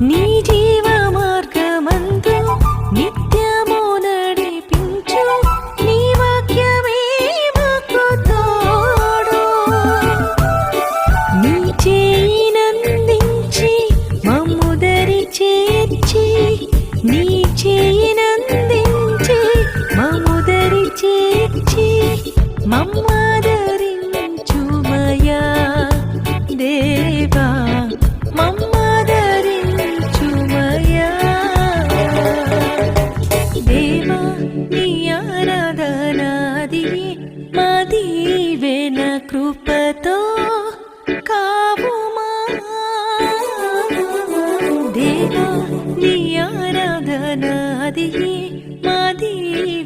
నీ జీవ మార్గమందు నిత్యము నడిపించు నీ వాక్యమే మాకు తోడు. నీ చేయినందించి మమ్ముదరి చేర్చి నీ చేయినందించి మమ్ముదరి చేర్చి మమ్మాదరించుమయా దేవా మమ్మాదరించుమయా దేవా నీ ఆరాధనాది మా దీవెన కృపతో కావుమా. దేవా నీ ఆరాధనాది మా దీవెన